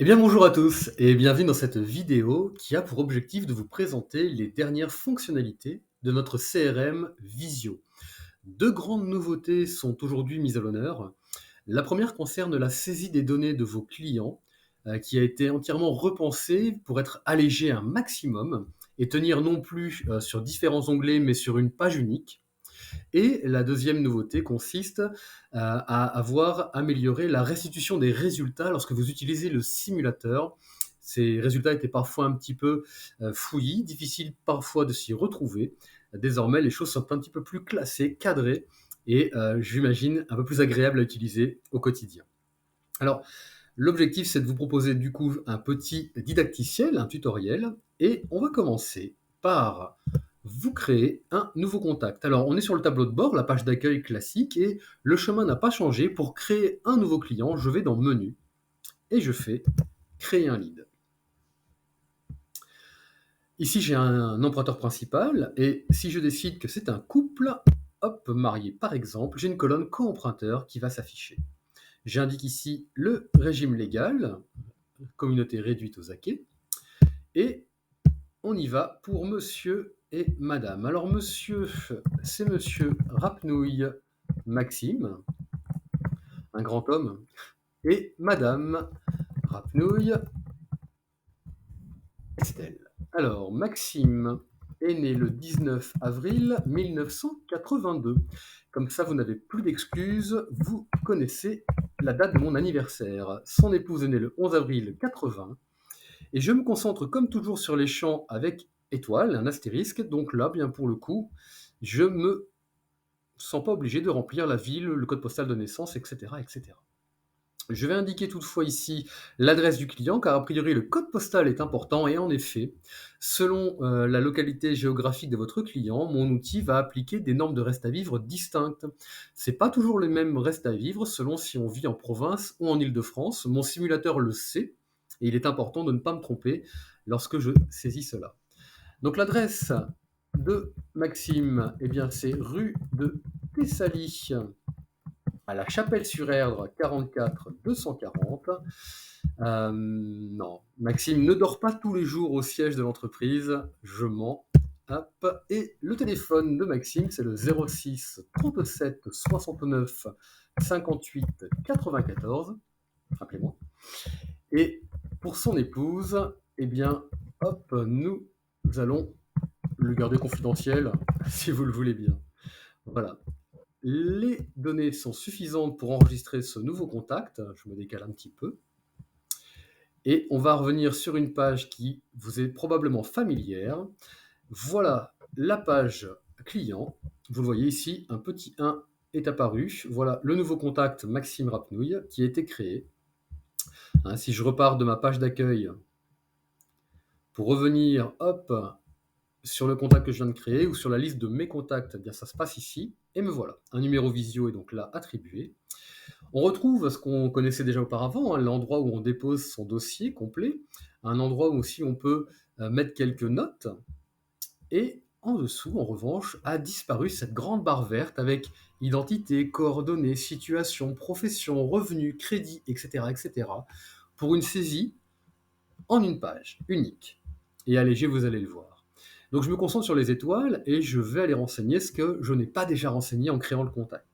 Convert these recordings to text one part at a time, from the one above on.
Eh bien bonjour à tous et bienvenue dans cette vidéo qui a pour objectif de vous présenter les dernières fonctionnalités de notre CRM Visio. Deux grandes nouveautés sont aujourd'hui mises à l'honneur. La première concerne la saisie des données de vos clients, qui a été entièrement repensée pour être allégée un maximum et tenir non plus sur différents onglets mais sur une page unique. Et la deuxième nouveauté consiste à avoir amélioré la restitution des résultats lorsque vous utilisez le simulateur. Ces résultats étaient parfois un petit peu fouillis, difficiles parfois de s'y retrouver. Désormais, les choses sont un petit peu plus classées, cadrées et j'imagine un peu plus agréables à utiliser au quotidien. Alors, l'objectif, c'est de vous proposer du coup un petit didacticiel, un tutoriel, et on va commencer par vous créer un nouveau contact. Alors, on est sur le tableau de bord, la page d'accueil classique, et le chemin n'a pas changé. Pour créer un nouveau client, je vais dans Menu, et je fais Créer un lead. Ici, j'ai un emprunteur principal, et si je décide que c'est un couple, hop, marié par exemple, j'ai une colonne co-emprunteur qui va s'afficher. J'indique ici le régime légal, communauté réduite aux acquets, et on y va pour monsieur et madame. Alors monsieur, c'est monsieur Rapnouille Maxime, un grand homme, et madame Rapnouille Estelle. Alors Maxime est né le 19 avril 1982. Comme ça, vous n'avez plus d'excuses, vous connaissez la date de mon anniversaire. Son épouse est née le 11 avril 80. Et je me concentre comme toujours sur les champs avec étoile, un astérisque. Donc là, bien pour le coup, je me sens pas obligé de remplir la ville, le code postal de naissance, etc., etc. Je vais indiquer toutefois ici l'adresse du client, car a priori le code postal est important, et en effet, selon la localité géographique de votre client, mon outil va appliquer des normes de reste à vivre distinctes. C'est pas toujours les mêmes restes à vivre selon si on vit en province ou en Île-de-France. Mon simulateur le sait, et il est important de ne pas me tromper lorsque je saisis cela. Donc l'adresse de Maxime, eh bien c'est rue de Thessalie, à la Chapelle-sur-Erdre, 44 240. Non, Maxime ne dort pas tous les jours au siège de l'entreprise, je mens. Hop. Et le téléphone de Maxime, c'est le 06 37 69 58 94. Rappelez-moi. Et pour son épouse, eh bien, hop, nous allons le garder confidentiel, si vous le voulez bien. Voilà. Les données sont suffisantes pour enregistrer ce nouveau contact. Je me décale un petit peu. Et on va revenir sur une page qui vous est probablement familière. Voilà la page client. Vous le voyez ici, un petit 1 est apparu. Voilà le nouveau contact Maxime Rapnouille qui a été créé. Si je repars de ma page d'accueil pour revenir, hop, sur le contact que je viens de créer ou sur la liste de mes contacts, eh bien ça se passe ici. Et me voilà. Un numéro visio est donc là attribué. On retrouve ce qu'on connaissait déjà auparavant, l'endroit où on dépose son dossier complet, un endroit où aussi on peut mettre quelques notes. Et en dessous, en revanche, a disparu cette grande barre verte avec identité, coordonnées, situation, profession, revenu, crédit, etc., etc., pour une saisie en une page unique. Et allégé, vous allez le voir. Donc je me concentre sur les étoiles et je vais aller renseigner ce que je n'ai pas déjà renseigné en créant le contact.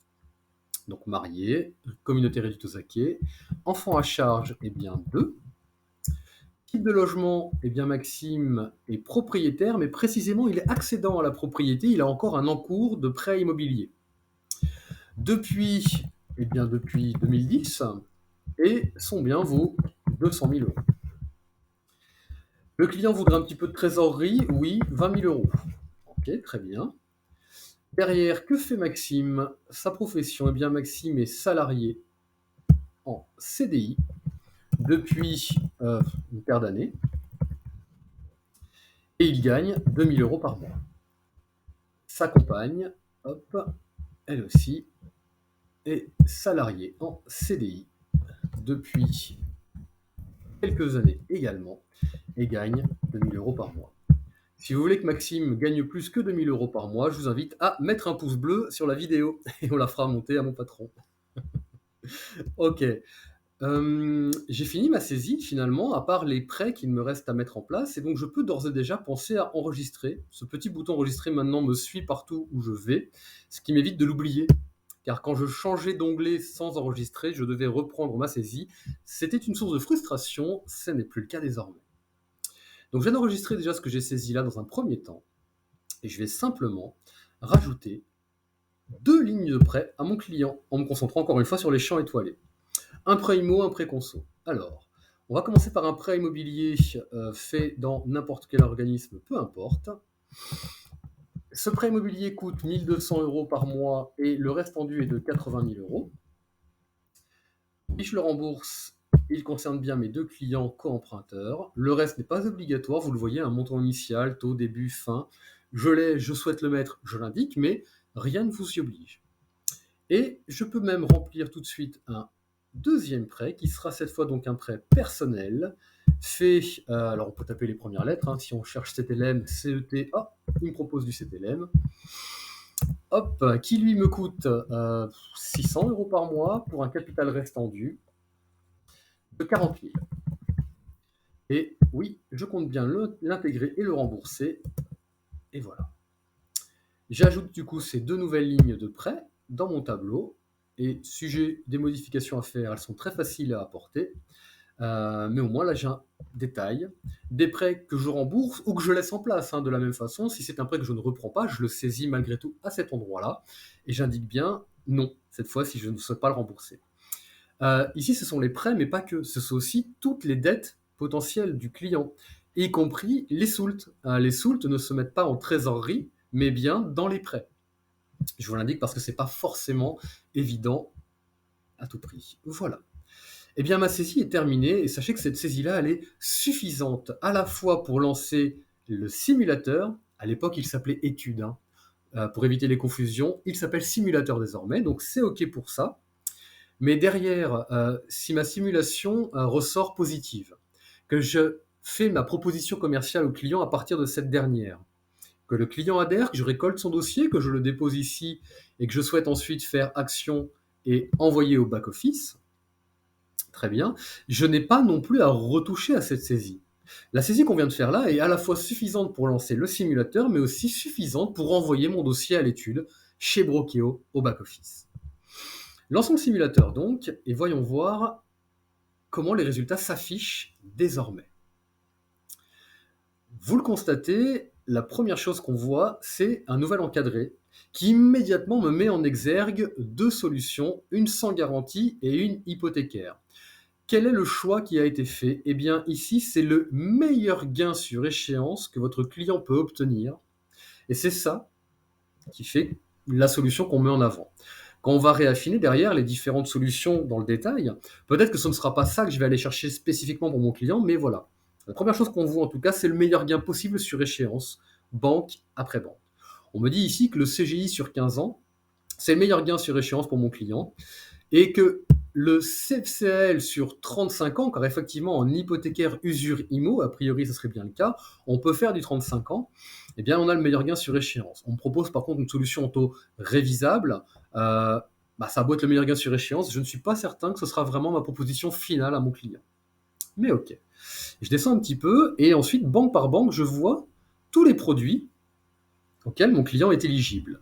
Donc marié, communauté réduite aux acquets, enfant à charge, eh bien 2. Type de logement, eh bien Maxime est propriétaire, mais précisément il est accédant à la propriété, il a encore un encours de prêt immobilier. Depuis, depuis 2010, et son bien vaut 200 000 euros. Le client voudrait un petit peu de trésorerie, oui, 20 000 euros. Ok, très bien. Derrière, que fait Maxime? Sa profession, eh bien Maxime est salarié en CDI depuis une paire d'années, et il gagne 2 000 euros par mois. Sa compagne, hop, elle aussi, est salariée en CDI depuis quelques années également, et gagne 2 000 euros par mois. Si vous voulez que Maxime gagne plus que 2 000 euros par mois, je vous invite à mettre un pouce bleu sur la vidéo, et on la fera monter à mon patron. Ok, J'ai fini ma saisie finalement, à part les prêts qu'il me reste à mettre en place et donc je peux d'ores et déjà penser à enregistrer. Ce petit bouton enregistrer maintenant me suit partout où je vais, ce qui m'évite de l'oublier. Car quand je changeais d'onglet sans enregistrer, je devais reprendre ma saisie. C'était une source de frustration, ce n'est plus le cas désormais. Donc je viens d'enregistrer déjà ce que j'ai saisi là dans un premier temps et je vais simplement rajouter 2 lignes de prêt à mon client en me concentrant encore une fois sur les champs étoilés. Un prêt IMO, un prêt conso. Alors, on va commencer par un prêt immobilier fait dans n'importe quel organisme, peu importe. Ce prêt immobilier coûte 1200 euros par mois et le reste en dû est de 80 000 euros. Si je le rembourse, il concerne bien mes 2 clients co-emprunteurs. Le reste n'est pas obligatoire, vous le voyez, un montant initial, taux, début, fin. Je l'ai, je souhaite le mettre, je l'indique, mais rien ne vous y oblige. Et je peux même remplir tout de suite un deuxième prêt, qui sera cette fois donc un prêt personnel, fait, alors on peut taper les premières lettres, hein, si on cherche CTLM, CET, oh, il me propose du CTLM, hop, qui lui me coûte 600 euros par mois pour un capital restant dû de 40 000. Et oui, je compte bien l'intégrer et le rembourser, et voilà. J'ajoute du coup ces 2 nouvelles lignes de prêt dans mon tableau, et si j'ai des modifications à faire, elles sont très faciles à apporter. Mais au moins là j'ai un détail, des prêts que je rembourse ou que je laisse en place, hein, de la même façon. Si c'est un prêt que je ne reprends pas, je le saisis malgré tout à cet endroit-là, et j'indique bien non, cette fois si je ne souhaite pas le rembourser. Ici ce sont les prêts, mais pas que, ce sont aussi toutes les dettes potentielles du client, y compris les soults. Les soults ne se mettent pas en trésorerie, mais bien dans les prêts. Je vous l'indique parce que c'est pas forcément évident à tout prix. Voilà. Eh bien, ma saisie est terminée et sachez que cette saisie-là, elle est suffisante à la fois pour lancer le simulateur. À l'époque, il s'appelait étude, hein. Pour éviter les confusions, il s'appelle simulateur désormais, donc c'est OK pour ça. Mais derrière, si ma simulation ressort positive, que je fais ma proposition commerciale au client à partir de cette dernière, que le client adhère, que je récolte son dossier, que je le dépose ici et que je souhaite ensuite faire action et envoyer au back-office, très bien, je n'ai pas non plus à retoucher à cette saisie. La saisie qu'on vient de faire là est à la fois suffisante pour lancer le simulateur, mais aussi suffisante pour envoyer mon dossier à l'étude chez Brokeo au back-office. Lançons le simulateur donc et voyons voir comment les résultats s'affichent désormais. Vous le constatez, la première chose qu'on voit, c'est un nouvel encadré qui immédiatement me met en exergue 2 solutions, une sans garantie et une hypothécaire. Quel est le choix qui a été fait? Eh bien, ici, c'est le meilleur gain sur échéance que votre client peut obtenir. Et c'est ça qui fait la solution qu'on met en avant. Quand on va réaffiner derrière les différentes solutions dans le détail, peut-être que ce ne sera pas ça que je vais aller chercher spécifiquement pour mon client, mais voilà. La première chose qu'on voit en tout cas, c'est le meilleur gain possible sur échéance, banque après banque. On me dit ici que le CGI sur 15 ans, c'est le meilleur gain sur échéance pour mon client, et que le CFCL sur 35 ans, car effectivement en hypothécaire usure IMO, a priori ce serait bien le cas, on peut faire du 35 ans, eh bien on a le meilleur gain sur échéance. On me propose par contre une solution en taux révisable, ça a beau être le meilleur gain sur échéance, je ne suis pas certain que ce sera vraiment ma proposition finale à mon client. Mais ok. Je descends un petit peu, et ensuite, banque par banque, je vois tous les produits auxquels mon client est éligible.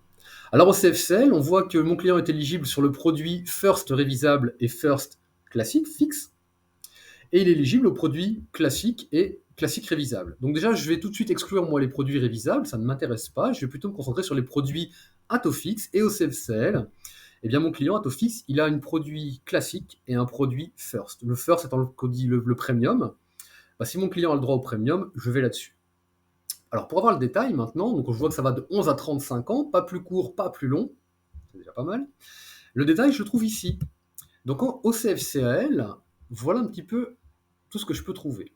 Alors au CFCL, on voit que mon client est éligible sur le produit First révisable et First classique, fixe, et il est éligible au produit classique et classique révisable. Donc déjà, je vais tout de suite exclure moi les produits révisables, ça ne m'intéresse pas, je vais plutôt me concentrer sur les produits à taux fixe, et au CFCL, eh bien mon client à taux fixe, il a un produit classique et un produit First. Le First étant le premium, si mon client a le droit au premium, je vais là-dessus. Alors pour avoir le détail maintenant, donc je vois que ça va de 11 à 35 ans, pas plus court, pas plus long, c'est déjà pas mal. Le détail, je le trouve ici. Donc au CFCAL, voilà un petit peu tout ce que je peux trouver.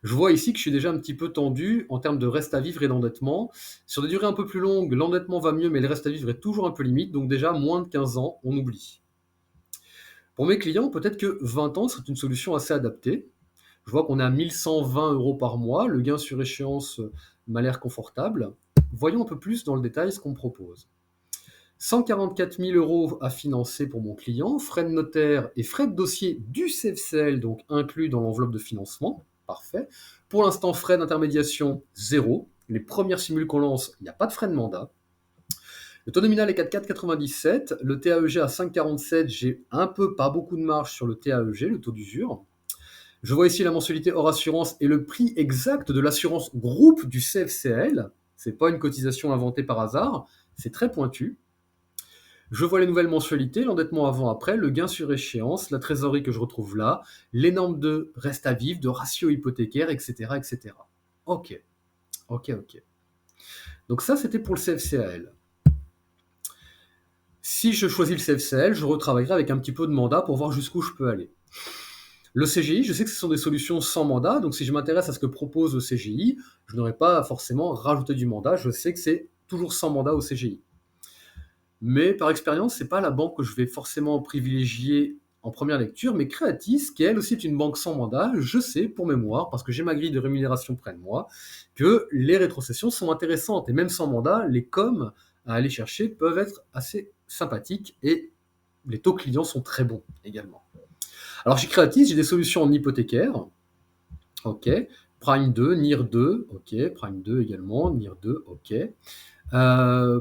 Je vois ici que je suis déjà un petit peu tendu en termes de reste à vivre et d'endettement. Sur des durées un peu plus longues, l'endettement va mieux, mais le reste à vivre est toujours un peu limite, donc déjà moins de 15 ans, on oublie. Pour mes clients, peut-être que 20 ans serait une solution assez adaptée. Je vois qu'on est à 1120 euros par mois, le gain sur échéance m'a l'air confortable. Voyons un peu plus dans le détail ce qu'on me propose. 144 000 € à financer pour mon client, frais de notaire et frais de dossier du CFCL, donc inclus dans l'enveloppe de financement. Parfait. Pour l'instant, frais d'intermédiation, 0. Les premières simules qu'on lance, il n'y a pas de frais de mandat. Le taux nominal est 4,97. Le TAEG à 5,47. J'ai un peu, pas beaucoup de marge sur le TAEG, le taux d'usure. Je vois ici la mensualité hors assurance et le prix exact de l'assurance groupe du CFCL. C'est pas une cotisation inventée par hasard, c'est très pointu. Je vois les nouvelles mensualités, l'endettement avant-après, le gain sur échéance, la trésorerie que je retrouve là, les normes de reste à vivre, de ratio hypothécaire, etc., etc. Ok, ok. Donc ça, c'était pour le CFCAL. Si je choisis le CFCL, je retravaillerai avec un petit peu de mandat pour voir jusqu'où je peux aller. Le CGI, je sais que ce sont des solutions sans mandat, donc si je m'intéresse à ce que propose le CGI, je n'aurai pas forcément rajouté du mandat, je sais que c'est toujours sans mandat au CGI. Mais par expérience, c'est pas la banque que je vais forcément privilégier en première lecture, mais Creatis, qui elle aussi est une banque sans mandat, je sais pour mémoire, parce que j'ai ma grille de rémunération près de moi, que les rétrocessions sont intéressantes, et même sans mandat, les coms à aller chercher peuvent être assez sympathiques, et les taux clients sont très bons également. Alors chez Creatis, j'ai des solutions en hypothécaire, ok, Prime 2, NIR 2, ok, Prime 2 également, NIR 2, ok.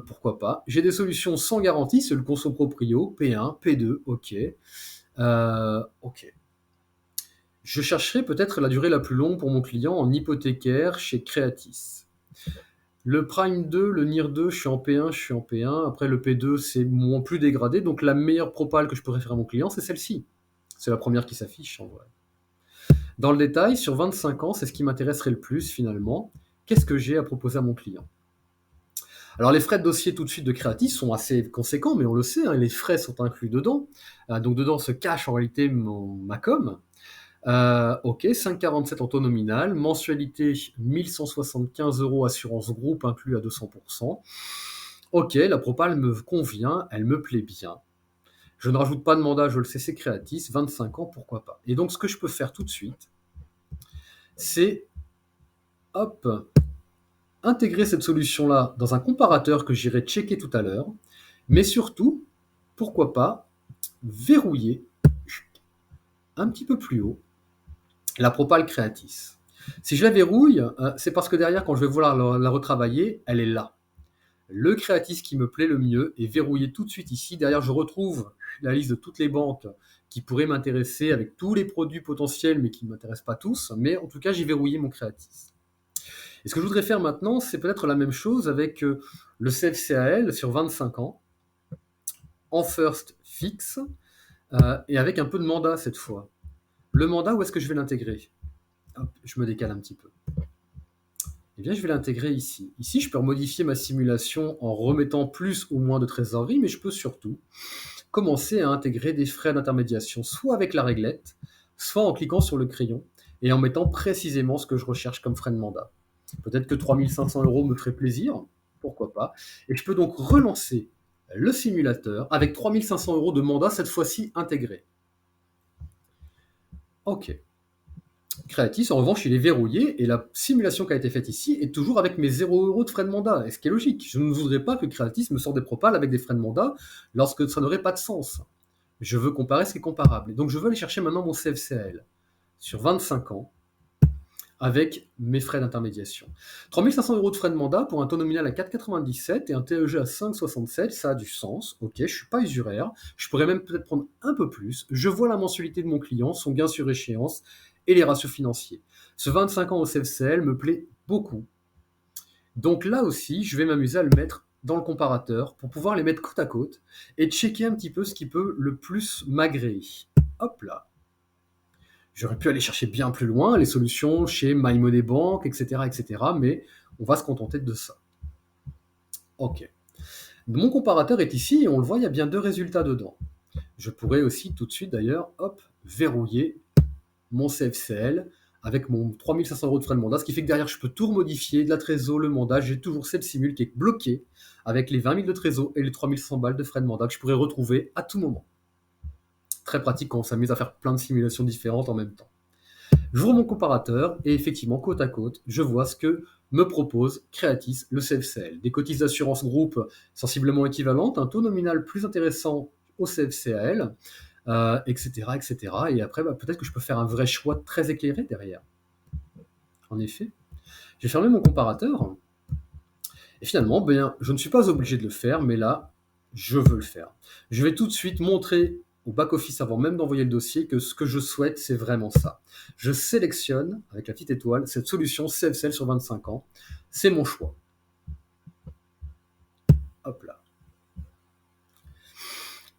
Pourquoi pas. J'ai des solutions sans garantie, c'est le conso proprio, P1, P2, ok. Ok. Je chercherai peut-être la durée la plus longue pour mon client en hypothécaire chez Creatis. Le Prime 2, le NIR 2, je suis en P1. Après, le P2, c'est moins plus dégradé. Donc, la meilleure propale que je pourrais faire à mon client, c'est celle-ci. C'est la première qui s'affiche, en vrai. Dans le détail, sur 25 ans, c'est ce qui m'intéresserait le plus, finalement. Qu'est-ce que j'ai à proposer à mon client ? Alors les frais de dossier tout de suite de Creatis sont assez conséquents, mais on le sait, hein, les frais sont inclus dedans. Donc dedans se cache en réalité ma com. Ok, 5,47 en taux nominal, mensualité 1175 € assurance groupe inclus à 200%. Ok, la propale me convient, elle me plaît bien. Je ne rajoute pas de mandat, je le sais, c'est Creatis, 25 ans, pourquoi pas. Et donc ce que je peux faire tout de suite, c'est hop, intégrer cette solution-là dans un comparateur que j'irai checker tout à l'heure, mais surtout, pourquoi pas, verrouiller un petit peu plus haut la propale Creatis. Si je la verrouille, c'est parce que derrière, quand je vais vouloir la retravailler, elle est là. Le Creatis qui me plaît le mieux est verrouillé tout de suite ici. Derrière, je retrouve la liste de toutes les banques qui pourraient m'intéresser avec tous les produits potentiels, mais qui ne m'intéressent pas tous. Mais en tout cas, j'ai verrouillé mon Creatis. Et ce que je voudrais faire maintenant, c'est peut-être la même chose avec le CFCAL sur 25 ans, en first fixe, et avec un peu de mandat cette fois. Le mandat, où est-ce que je vais l'intégrer ? Hop, je me décale un petit peu. Eh bien, je vais l'intégrer ici. Ici, je peux modifier ma simulation en remettant plus ou moins de trésorerie, mais je peux surtout commencer à intégrer des frais d'intermédiation, soit avec la réglette, soit en cliquant sur le crayon et en mettant précisément ce que je recherche comme frais de mandat. Peut-être que 3 500 € me ferait plaisir, pourquoi pas. Et je peux donc relancer le simulateur avec 3 500 € de mandat, cette fois-ci intégré. Ok. Creatis, en revanche, il est verrouillé et la simulation qui a été faite ici est toujours avec mes 0 € de frais de mandat. Et ce qui est logique. Je ne voudrais pas que Creatis me sorte des propales avec des frais de mandat lorsque ça n'aurait pas de sens. Je veux comparer ce qui est comparable. Et donc, je veux aller chercher maintenant mon CFCAL sur 25 ans avec mes frais d'intermédiation. 3 500 € de frais de mandat pour un taux nominal à 4,97 et un TEG à 5,67, ça a du sens. Ok, je ne suis pas usuraire. Je pourrais même peut-être prendre un peu plus. Je vois la mensualité de mon client, son gain sur échéance et les ratios financiers. Ce 25 ans au CFCL me plaît beaucoup. Donc là aussi, je vais m'amuser à le mettre dans le comparateur pour pouvoir les mettre côte à côte et checker un petit peu ce qui peut le plus m'agréer. Hop là. J'aurais pu aller chercher bien plus loin les solutions chez MyMoneyBank, etc., mais on va se contenter de ça. Ok. Mon comparateur est ici et on le voit, il y a bien 2 résultats dedans. Je pourrais aussi tout de suite d'ailleurs, hop, verrouiller mon CFCL avec mon 3 500 € de frais de mandat, ce qui fait que derrière je peux tout remodifier, de la trésor, le mandat, j'ai toujours cette simule qui est bloquée avec les 20 000 de trésor et les 3 100 balles de frais de mandat que je pourrais retrouver à tout moment. Très pratique quand on s'amuse à faire plein de simulations différentes en même temps. J'ouvre mon comparateur et effectivement, côte à côte, je vois ce que me propose Creatis, le CFCL. Des cotises d'assurance groupe sensiblement équivalentes, un taux nominal plus intéressant au CFCL, etc., etc. Et après, peut-être que je peux faire un vrai choix très éclairé derrière. En effet. J'ai fermé mon comparateur. Et finalement, je ne suis pas obligé de le faire, mais là, je veux le faire. Je vais tout de suite montrer au back-office, avant même d'envoyer le dossier, que ce que je souhaite, c'est vraiment ça. Je sélectionne, avec la petite étoile, cette solution CFCL sur 25 ans. C'est mon choix. Hop là.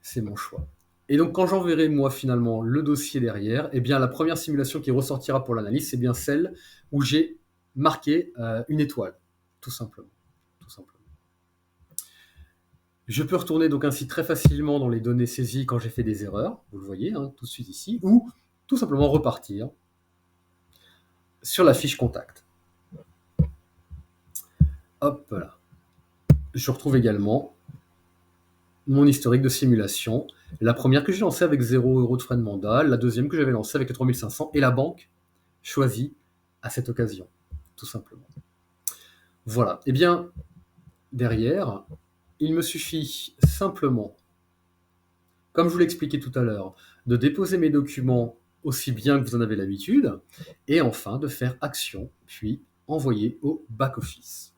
C'est mon choix. Et donc, quand j'enverrai, moi, finalement, le dossier derrière, eh bien, la première simulation qui ressortira pour l'analyse, c'est bien celle où j'ai marqué une étoile, tout simplement. Tout simplement. Je peux retourner donc ainsi très facilement dans les données saisies quand j'ai fait des erreurs, vous le voyez tout de suite ici, ou tout simplement repartir sur la fiche contact. Hop là. Je retrouve également mon historique de simulation. La première que j'ai lancée avec 0 € de frais de mandat, la deuxième que j'avais lancée avec les 3500 et la banque choisie à cette occasion, tout simplement. Voilà. Eh bien, derrière, il me suffit simplement, comme je vous l'ai expliqué tout à l'heure, de déposer mes documents aussi bien que vous en avez l'habitude, et enfin de faire action, puis envoyer au back-office.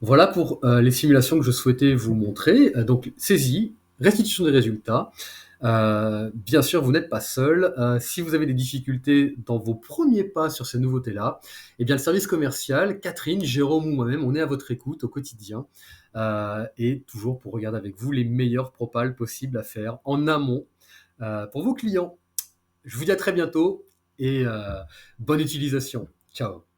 Voilà pour les simulations que je souhaitais vous montrer. Donc, saisie, restitution des résultats. Bien sûr, vous n'êtes pas seul. Si vous avez des difficultés dans vos premiers pas sur ces nouveautés-là, eh bien, le service commercial, Catherine, Jérôme ou moi-même, on est à votre écoute au quotidien et toujours pour regarder avec vous les meilleurs propals possibles à faire en amont pour vos clients. Je vous dis à très bientôt et bonne utilisation. Ciao.